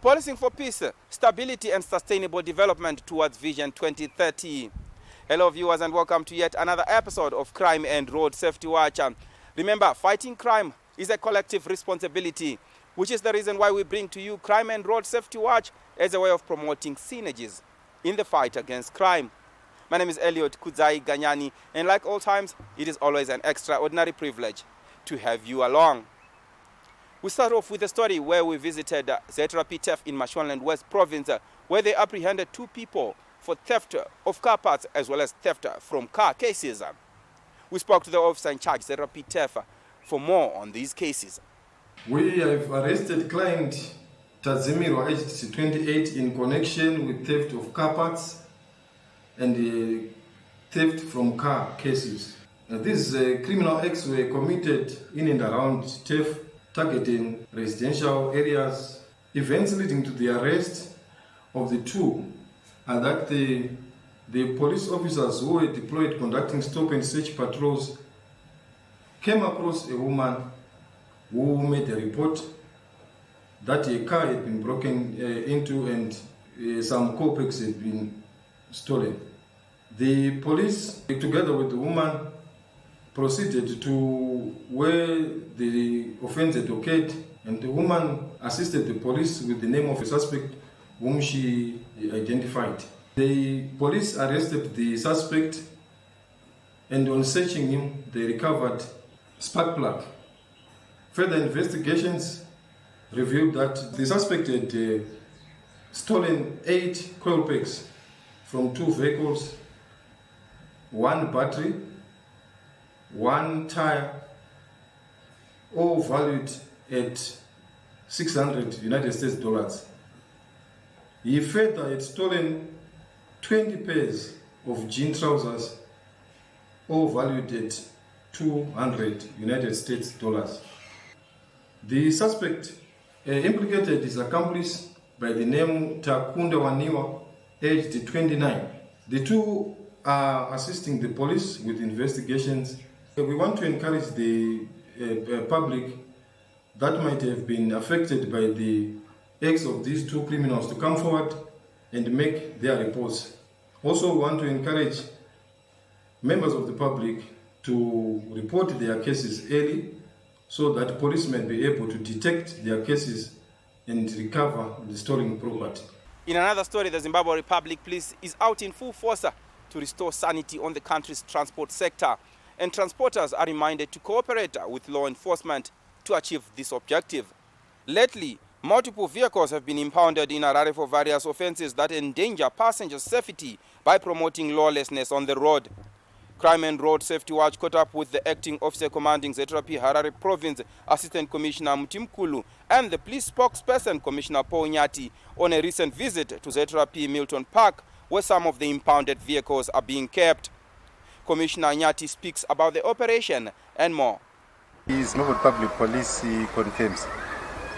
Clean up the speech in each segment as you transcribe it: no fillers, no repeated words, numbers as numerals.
Policing for peace, stability and sustainable development towards Vision 2030. Hello viewers and welcome to yet another episode of Crime and Road Safety Watch. Remember, fighting crime is a collective responsibility, which is the reason why we bring to you Crime and Road Safety Watch as a way of promoting synergies in the fight against crime. My name is Elliot Kudzai Ganyani, and like all times, it is always an extraordinary privilege to have you along. We start off with a story where we visited S31E13 in Mashonaland West Province, where they apprehended 2 people for theft of car parts as well as theft from car cases. We spoke to the officer in charge, S31E13, for more on these cases. We have arrested client Tazimiro, aged 28, in connection with theft of car parts and theft from car cases. These criminal acts were committed in and around TEF, targeting residential areas. Events leading to the arrest of the 2 are that the police officers who were deployed conducting stop and search patrols came across a woman who made a report that a car had been broken into and some co-packs had been stolen. The police, together with the woman, proceeded to where the offense had occurred, and the woman assisted the police with the name of a suspect whom she identified. The police arrested the suspect, and on searching him, they recovered spark plug. Further investigations revealed that the suspect had stolen 8 coil packs from 2 vehicles, 1 battery, 1 tire, all valued at 600 United States dollars. He further had stolen 20 pairs of jean trousers, all valued at 200 United States dollars. The suspect implicated his accomplice by the name Takunda Waniwa, aged 29. The 2 are assisting the police with investigations. We want to encourage the public that might have been affected by the acts of these 2 criminals to come forward and make their reports. Also, we want to encourage members of the public to report their cases early so that police may be able to detect their cases and recover the stolen property. In another story, the Zimbabwe Republic Police is out in full force to restore sanity on the country's transport sector, and transporters are reminded to cooperate with law enforcement to achieve this objective. Lately, multiple vehicles have been impounded in Harare for various offences that endanger passengers' safety by promoting lawlessness on the road. Crime and Road Safety Watch caught up with the acting officer commanding S31E Harare Province, Assistant Commissioner Mutimkulu, and the police spokesperson, Commissioner Paul Nyati, on a recent visit to S31E Milton Park, where some of the impounded vehicles are being kept. Commissioner Nyati speaks about the operation and more. The Zimbabwe Public Police confirms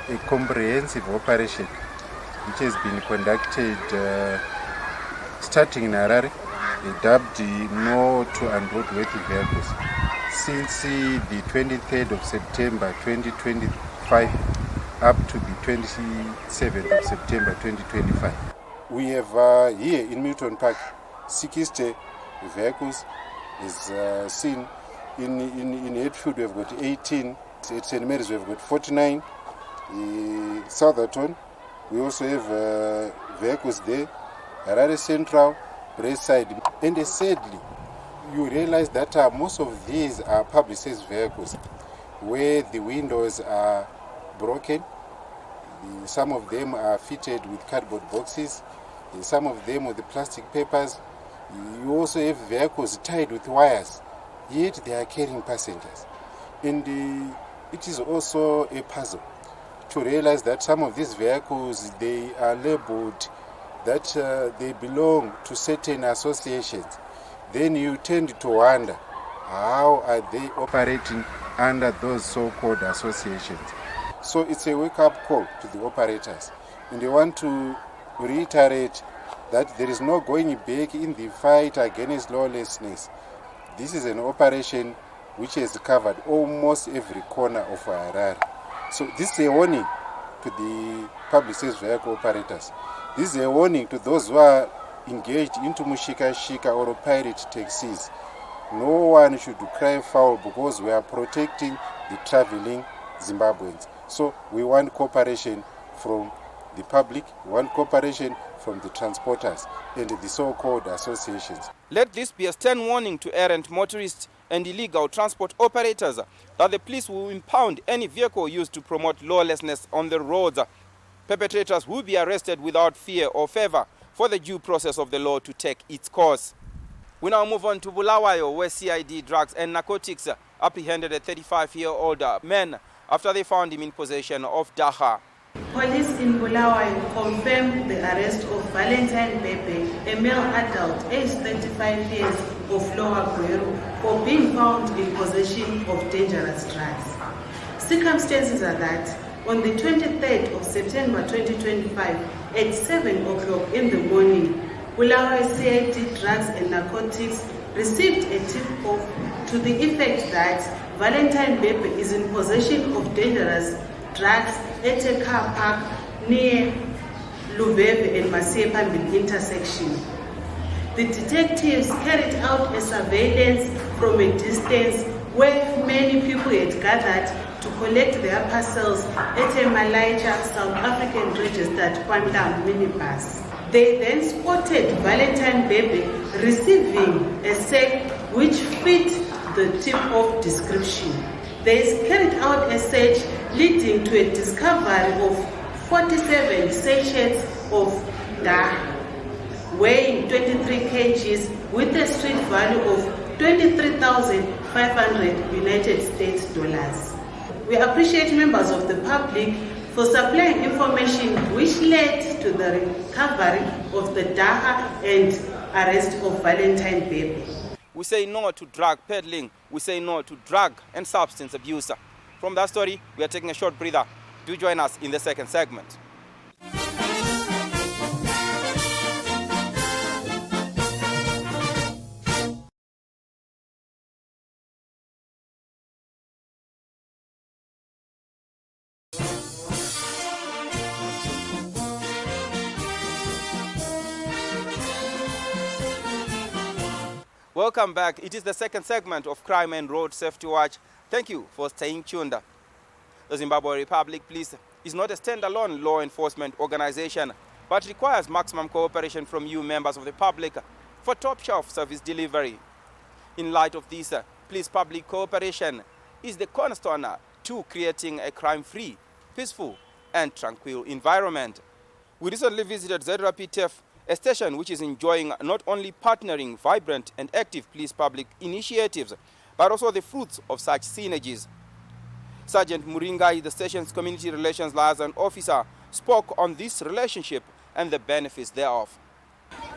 a comprehensive operation which has been conducted starting in Harare, dubbed No to Unroad Worthy Vehicles, since the 23rd of September 2025 up to the 27th of September 2025. We have here in Milton Park 60 vehicles is seen. In Hatfield we have got 18, at St. Mary's we have got 49, Southerton we also have vehicles there, Harare Central, Braeside, and sadly you realize that most of these are public service vehicles where the windows are broken. Some of them are fitted with cardboard boxes, some of them with the plastic papers. You also have vehicles tied with wires, yet they are carrying passengers. And it is also a puzzle to realize that some of these vehicles, they are labeled that they belong to certain associations. Then you tend to wonder, how are they operating under those so-called associations? So it's a wake-up call to the operators. And they want to reiterate that there is no going back in the fight against lawlessness. This is an operation which has covered almost every corner of Harare. So this is a warning to the public service vehicle operators. This is a warning to those who are engaged into mushika-shika or pirate taxis. No one should cry foul because we are protecting the traveling Zimbabweans. So we want cooperation from the public, we want cooperation from the transporters and the so-called associations. Let this be a stern warning to errant motorists and illegal transport operators that the police will impound any vehicle used to promote lawlessness on the roads. Perpetrators will be arrested without fear or favor for the due process of the law to take its course. We now move on to Bulawayo, where CID drugs and narcotics apprehended a 35-year-old man after they found him in possession of Daha. Police in Bulawayo confirmed the arrest of Valentine Bebe, a male adult aged 35 years of Lower Guero, for being found in possession of dangerous drugs. Circumstances are that on the 23rd of September 2025 at 7 o'clock in the morning, Bulawayo CID drugs and narcotics received a tip-off to the effect that Valentine Bebe is in possession of dangerous drugs at a car park near Lubebe and Masepambil intersection. The detectives carried out a surveillance from a distance where many people had gathered to collect their parcels at a Malaysia South African registered Quantum minibus. They then spotted Valentine Bebe receiving a sack which fit the tip-off description. They carried out a search leading to a discovery of 47 sachets of Daha, weighing 23 kgs with a street value of 23,500 United States dollars. We appreciate members of the public for supplying information which led to the recovery of the Daha and arrest of Valentine Bebe. We say no to drug peddling. We say no to drug and substance abuse. From that story, we are taking a short breather. Do join us in the second segment. Welcome back. It is the second segment of Crime and Road Safety Watch. Thank you for staying tuned. The Zimbabwe Republic Police is not a standalone law enforcement organization, but requires maximum cooperation from you, members of the public, for top-shelf service delivery. In light of this, police-public cooperation is the cornerstone to creating a crime-free, peaceful, and tranquil environment. We recently visited ZRPTF, a station which is enjoying not only partnering vibrant and active police-public initiatives, but also the fruits of such synergies. Sergeant Muringai, the station's community relations liaison officer, spoke on this relationship and the benefits thereof.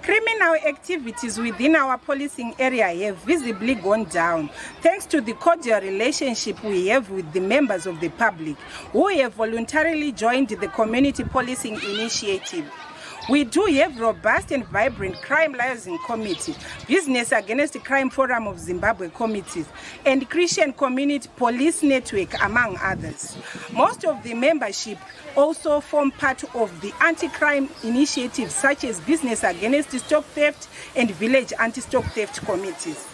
Criminal activities within our policing area have visibly gone down thanks to the cordial relationship we have with the members of the public who have voluntarily joined the community policing initiative. We do have robust and vibrant crime liaison committee, business against crime forum of Zimbabwe committees, and Christian community police network, among others. Most of the membership also form part of the anti-crime initiatives such as business against stock theft and village anti-stock theft committees.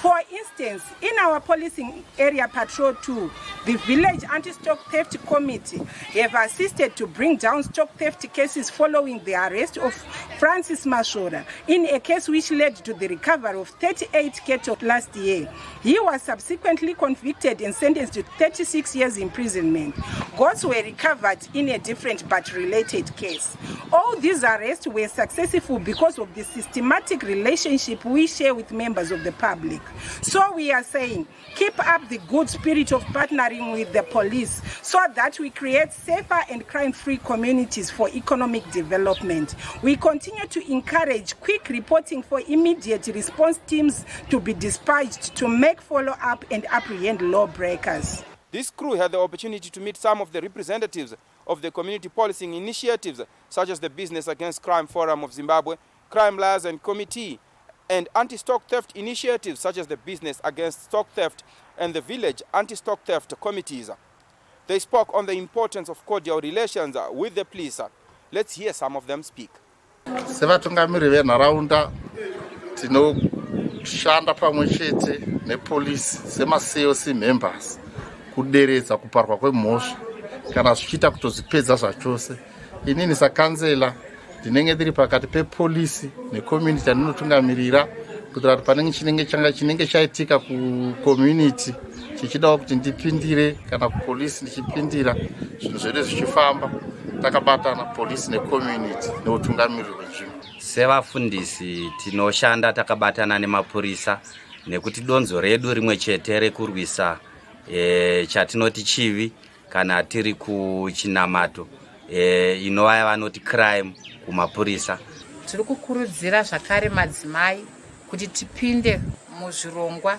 For instance, in our policing area patrol 2, the village anti-stock theft committee have assisted to bring down stock theft cases following the arrest of Francis Mashora in a case which led to the recovery of 38 cattle last year. He was subsequently convicted and sentenced to 36 years imprisonment. Goats were recovered in a different but related case. All these arrests were successful because of the systematic relationship we share with members of the public. So we are saying, keep up the good spirit of partnering with the police so that we create safer and crime-free communities for economic development. We continue to encourage quick reporting for immediate response teams to be dispatched to make follow-up and apprehend lawbreakers. This crew had the opportunity to meet some of the representatives of the community policing initiatives, such as the Business Against Crime Forum of Zimbabwe, Crime Liaison Committee, and anti-stock theft initiatives such as the Business Against Stock Theft and the Village Anti-Stock Theft Committees. They spoke on the importance of cordial relations with the police. Let's hear some of them speak. Sevatungamiri venharaunda tinoshanda pamwe chete nepolisi sema-COC members kuderedza kuparwa kwemhosva kana zvichiita kutozvipedza zvachose. Inini sakansela ndinenge ndiri pakati pepolisi necommunity yandinotungamirira kuitira kuti panenge chinenge chaitika kucommunity chichidawo kuti ndipindire kana kupolisi ndichipindira zvinhu zvedu zvichifamba takabatana polisi necommunity neutungamiriri hwenzvimbo. Sevafundisi tinoshanda takabatana nemapurisa nekuti donzo redu rimwe chete rekurwisa chatinoti chivi kana tiri kuchinamato inova vanoti crime kumapurisa. Tiri kukurudzira zvakare madzimai kuti tipinde muzvirongwa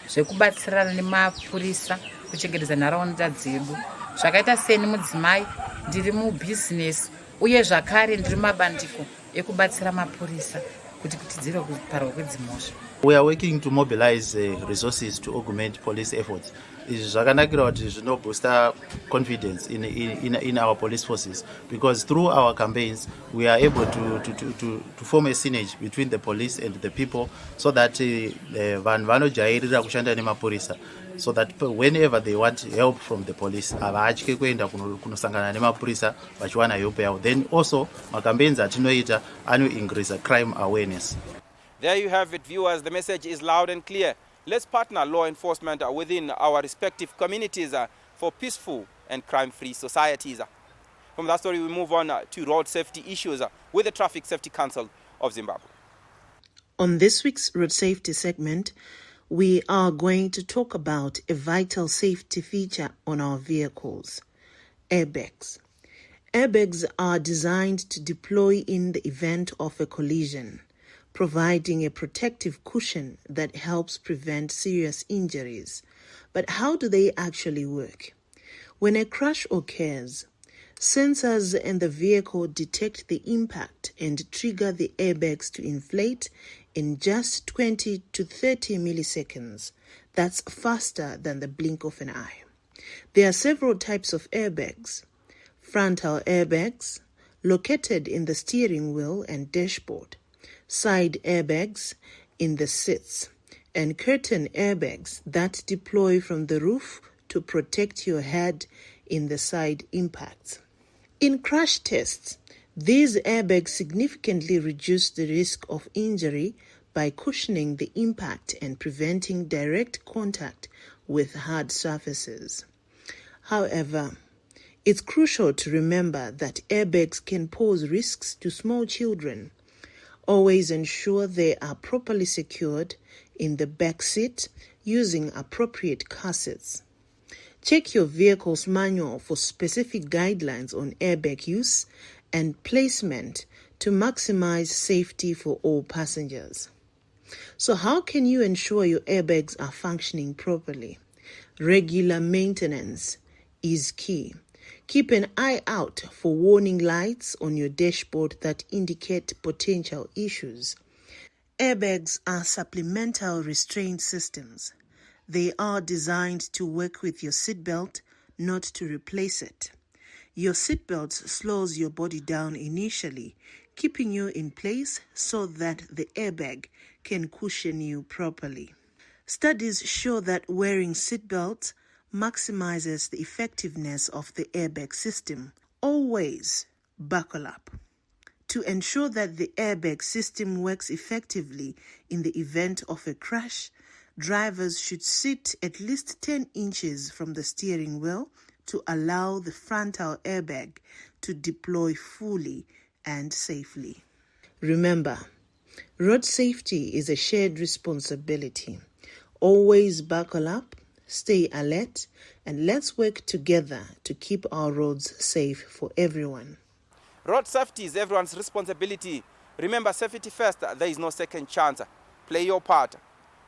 zvekubatsirana nemapurisa kuchengetedza nharaunda dzedu. Zvakaita seni mudzimai ndiri mubhizinesi uye zvakare ndiri mabandiko ekubatsira mapurisa kuti tidzire kuparwa kwedzimhosva. We are working to mobilize resources to augment police efforts. Zvakanakira kuti zvinobooster confidence in our police forces, because through our campaigns we are able to form a synergy between the police and the people, so that vanhu vanojairira kushanda nemapurisa, so that whenever they want help from the police havatyi kuenda kunosangana nemapurisa vachiwana help yavo. Then also macampaigns atinoita increase crime awareness. There you have it, viewers. The message is loud and clear. Let's partner law enforcement within our respective communities for peaceful and crime-free societies. From that story, we move on to road safety issues with the Traffic Safety Council of Zimbabwe. On this week's Road Safety segment, we are going to talk about a vital safety feature on our vehicles: airbags. Airbags are designed to deploy in the event of a collision, providing a protective cushion that helps prevent serious injuries. But how do they actually work? When a crash occurs, sensors in the vehicle detect the impact and trigger the airbags to inflate in just 20 to 30 milliseconds. That's faster than the blink of an eye. There are several types of airbags. Frontal airbags, located in the steering wheel and dashboard, side airbags in the seats, and curtain airbags that deploy from the roof to protect your head in the side impacts. In crash tests, these airbags significantly reduce the risk of injury by cushioning the impact and preventing direct contact with hard surfaces. However, it's crucial to remember that airbags can pose risks to small children. Always ensure they are properly secured in the back seat using appropriate car seats. Check your vehicle's manual for specific guidelines on airbag use and placement to maximize safety for all passengers. So how can you ensure your airbags are functioning properly? Regular maintenance is key. Keep an eye out for warning lights on your dashboard that indicate potential issues. Airbags are supplemental restraint systems. They are designed to work with your seatbelt, not to replace it. Your seatbelt slows your body down initially, keeping you in place so that the airbag can cushion you properly. Studies show that wearing seatbelts maximizes the effectiveness of the airbag system. Always buckle up. To ensure that the airbag system works effectively in the event of a crash, drivers should sit at least 10 inches from the steering wheel to allow the frontal airbag to deploy fully and safely. Remember, road safety is a shared responsibility. Always buckle up, stay alert, and let's work together to keep our roads safe for everyone. Road safety is everyone's responsibility. Remember, safety first, there is no second chance. Play your part.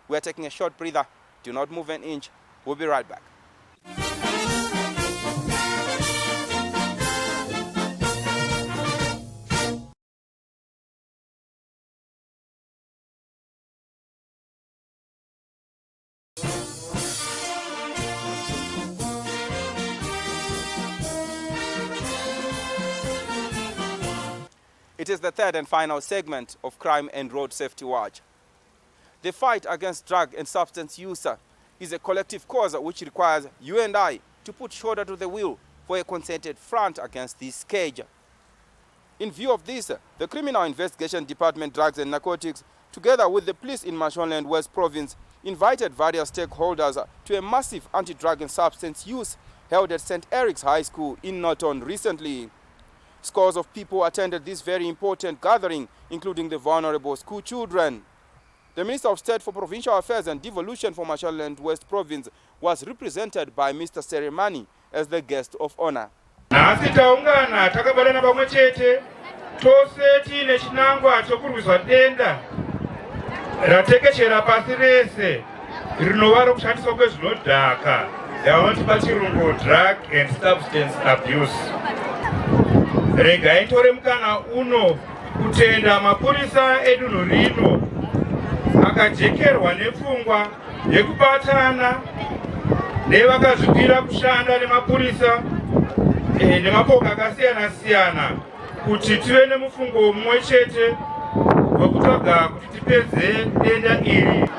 We are taking a short breather. Do not move an inch. We'll be right back. It is the third and final segment of Crime and Road Safety Watch. The fight against drug and substance use is a collective cause which requires you and I to put shoulder to the wheel for a concerted front against this scourge. In view of this, the Criminal Investigation Department, Drugs and Narcotics, together with the police in Mashonaland West Province, invited various stakeholders to a massive anti-drug and substance use held at St. Eric's High School in Norton recently. Scores of people attended this very important gathering, including the vulnerable school children. The Minister of State for Provincial Affairs and Devolution for Mashonaland West Province was represented by Mr. Seremani as the guest of honor. Nasi taungana takabatana pamwe chete tose tine chinangwa chokurwiswa denda ratekeshera pasi rese rinova rokushandiswa kwezvinodhaka yavanoti pachirungu drug and substance abuse. Regai tore mukana uno kutenda mapurisa edunhu rino akajekerwa nepfungwa yekubatana nevakazvipira kushanda nemapurisa nemapoka akasiyana siyana kuti tive nemufungo mumwe chete wekutsvaga kuti tipedze denda iri.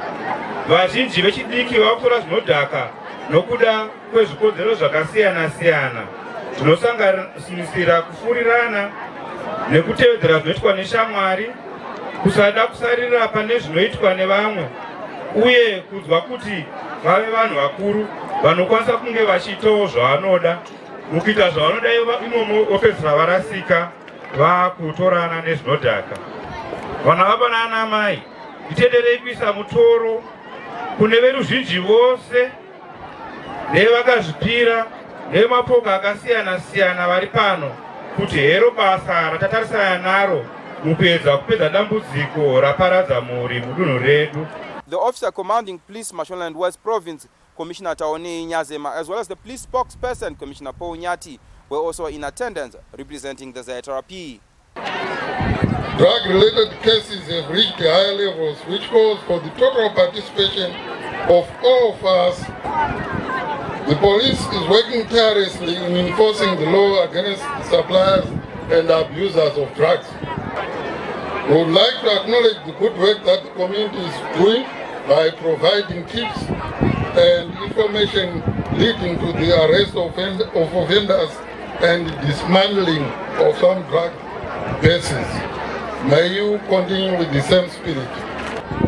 Vazhinji vechidiki vakutora zvinodhaka nokuda kwezvikodzero zvakasiyana siyana zvinosanganisira kufurirana nekutevedzera zvinoitwa neshamwari, kusada kusarira pane zvinoitwa nevamwe, uye kunzwa kuti vave vanhu vakuru vanokwanisa kunge vachiitawo zvavanoda. Mukuita zvavanoda imomo vopedzisira varasika vakutorana nezvinodhaka. Vana baba nana mai, titenderei kuisa mutoro kune veruzhinji vose nevakazvipira nemapoka akasiyana siyana vari pano kuti hero basa ratatarisana naro kupedza dambudziko raparadza mhuri mudunhu redu. The officer commanding police Mashonaland West Province, Commissioner Taone Nyazema, as well as the police spokesperson, Commissioner Paul Nyati, were also in attendance representing the S31E13. Drug-related cases have reached high levels, which calls for the total participation of all of us. The police is working tirelessly in enforcing the law against suppliers and abusers of drugs. We would like to acknowledge the good work that the community is doing by providing tips and information leading to the arrest of offenders and dismantling of some drug bases. May you continue with the same spirit.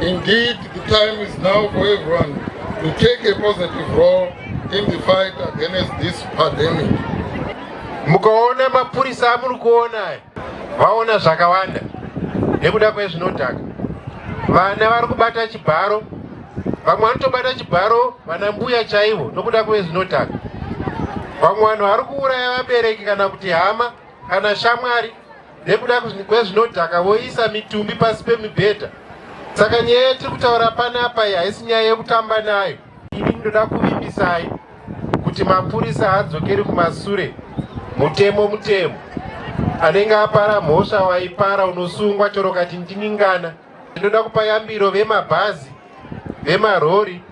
Indeed, the time is now for everyone to take a positive role in the fight against this pandemic. Mukaona mapurisa amuri kuona vaona zvakawanda nekuda kwezvinodhaka. Vana vari kubata chibharo, vamwe vanotobata chibharo vana mbuya chaivo nokuda kwezvinodhaka. Vamwe vanhu vari kuuraya vabereki kana kuti hama kana shamwari nekuda kwezvinodhaka voisa mitumbi pasi pemibhedha. Saka nyaya yatiri kutaura panapa haisi nyaya yekutamba nayo. Ini ndinoda kuvimbisai kuti mapurisa hadzokeri kumashure. Mutemo anenge apara mhosva waipara unosungwa chero kati ndiningana. Ndinoda kupa yambiro vemabhazi, vemarori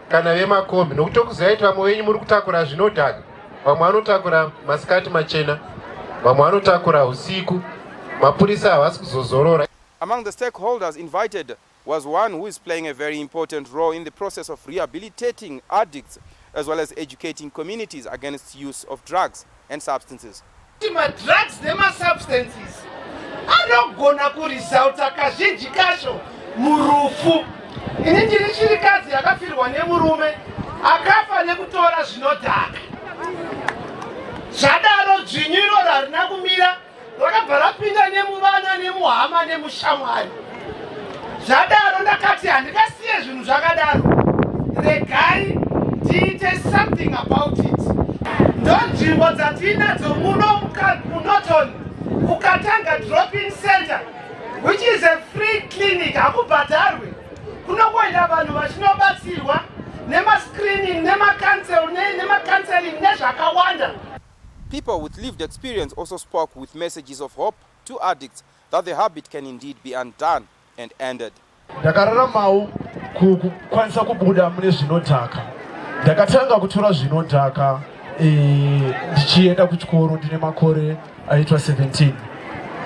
kana vemakombi nokuti tokuziva kuti vamwe venyu muri kutakura zvinodhaka. Vamwe vanotakura masikati machena, vamwe vanotakura usiku. Mapurisa havasi kuzozorora. Among the stakeholders invited was one who is playing a very important role in the process of rehabilitating addicts as well as educating communities against use of drugs and substances. Drugs nema substances anogona kurizauta kazhinji kacho murufu. Ini ndiri chirikadzi yakafirwa nemurume akafa nekutora zvinodhaka. Zvadaro dzvinyiro rarina kumira rakabva rapinda nemuvana nemuhama nemushamwari. Zvadaro ndakati handingasiye zvinhu zvakadaro. Regai tiite something about it. Ndonzvimbo dzatinadzo muno muNorton ukatanga drop-in center which is a free clinic hakubhadharwi. Kunokuenda vanhu vachinobatsirwa nema-screening, nema-counseling nezvakawanda. People with lived experience also spoke with messages of hope to addicts that the habit can indeed be undone and ended. Ndakararamawo kukwanisa kubuda mune zvinodhaka. Ndakatanga kutora zvinodhaka ndichienda kuchikoro ndine makore aitwa 17.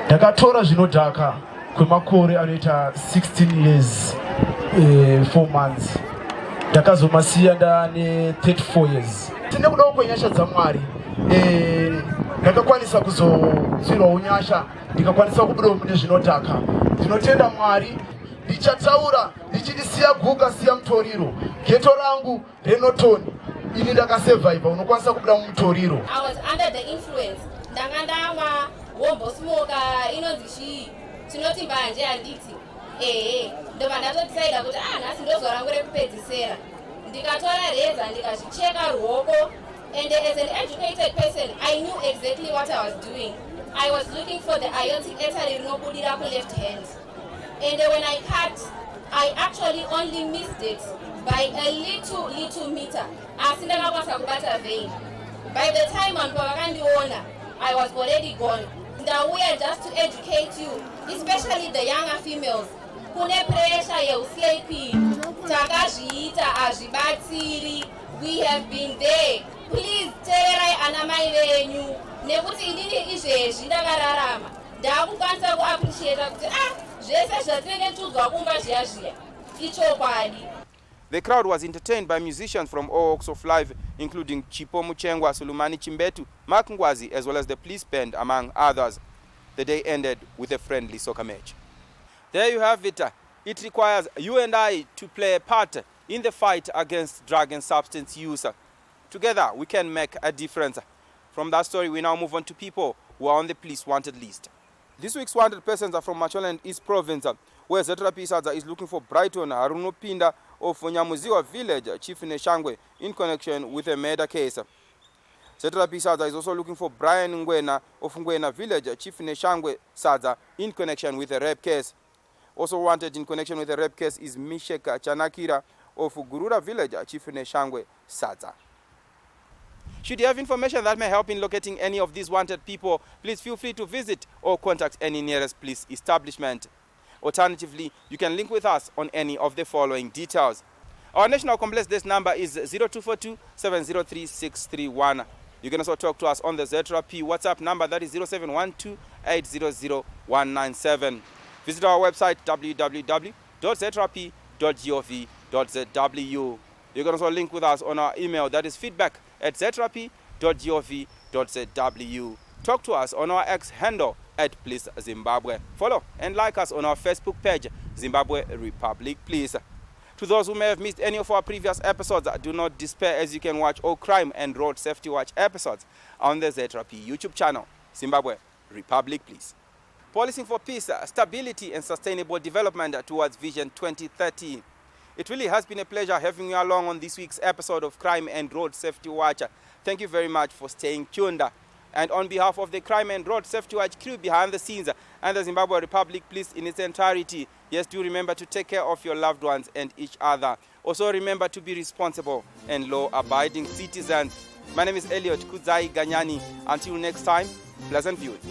ndakatora zvinodhaka kwemakore anoita 16 years 4 months. Ndakazomasiya ndane 34 years. Tine kudawo kwenyasha dzaMwari ndakakwanisa kuzonzwirwa unyasha ndikakwanisa kubudawo mune zvinodhaka. Ndinotenda Mwari, ndichataura ndichidisiya guka siya mutoriro. Geto rangu renotoni ini ndakasurvive unokwanisa kubuda mumutoriro. I was under the influence. Ndakandamwa wombosmoka inonzi chii tinoti mbanje handiti ndobva ndatodecida kuti nhasi ndozwa rangu rekupedzisira. Ndikatora reza ndikazvicheka ruoko, and as an educated person I knew exactly what I was doing. I was looking for the ionic artery rinobudira left hand, and when I cut I actually only missed it by a little meter. Asi ndakakwanisa kubata vein. By the time vanhu pavakandiona I was already gone. Ndauya just to educate you, especially the younger females. Kune pressure yeUCAP, takazviita hazvibatsiri. We have been there. Please teerai anamai venyu, nekuti inini izvezvi ndakararama ndakukwanisa kuappreciate kuti zvese zvatinenge tiudzwa kumba zviya zviya ichokwadi. The crowd was entertained by musicians from all walks of life, including Chipo Muchengwa, Sulumani Chimbetu, Mark Ngwazi, as well as the police band, among others. The day ended with a friendly soccer match. There you have it. It requires you and I to play a part in the fight against drug and substance use. Together, we can make a difference. From that story, we now move on to people who are on the police wanted list. This week's wanted persons are from Macholand East Province, where Z31E13 Sadza is looking for Brighton Harunopinda of Nyamuziwa village, Chief Neshangwe, in connection with a murder case. Z31E13 Sadza is also looking for Brian Ngwena of Ngwena village, Chief Neshangwe Sadza, in connection with a rape case. Also wanted in connection with a rape case is Misheka Chanakira of Gurura village, Chief Neshangwe Sadza. Should you have information that may help in locating any of these wanted people, please feel free to visit or contact any nearest police establishment. Alternatively, you can link with us on any of the following details. Our national complex desk number is 0242 703 631. You can also talk to us on the Z31E WhatsApp number, that is 0712 800 197. Visit our website www.z31e.gov.zw. You can also link with us on our email, that is feedback@z31e.gov.zw. Talk to us on our X handle @Police Zimbabwe. Follow and like us on our Facebook page, Zimbabwe Republic Police. To those who may have missed any of our previous episodes, do not despair, as you can watch all crime and road safety watch episodes on the Z31E YouTube channel, Zimbabwe Republic Police. Policing for peace, stability and sustainable development towards Vision 2030. It really has been a pleasure having you along on this week's episode of Crime and Road Safety Watch. Thank you very much for staying tuned. And on behalf of the Crime and Road Safety Watch crew behind the scenes and the Zimbabwe Republic Police in its entirety, yes, do remember to take care of your loved ones and each other. Also remember to be responsible and law-abiding citizens. My name is Elliot Kudzai Ganyani. Until next time, pleasant viewing.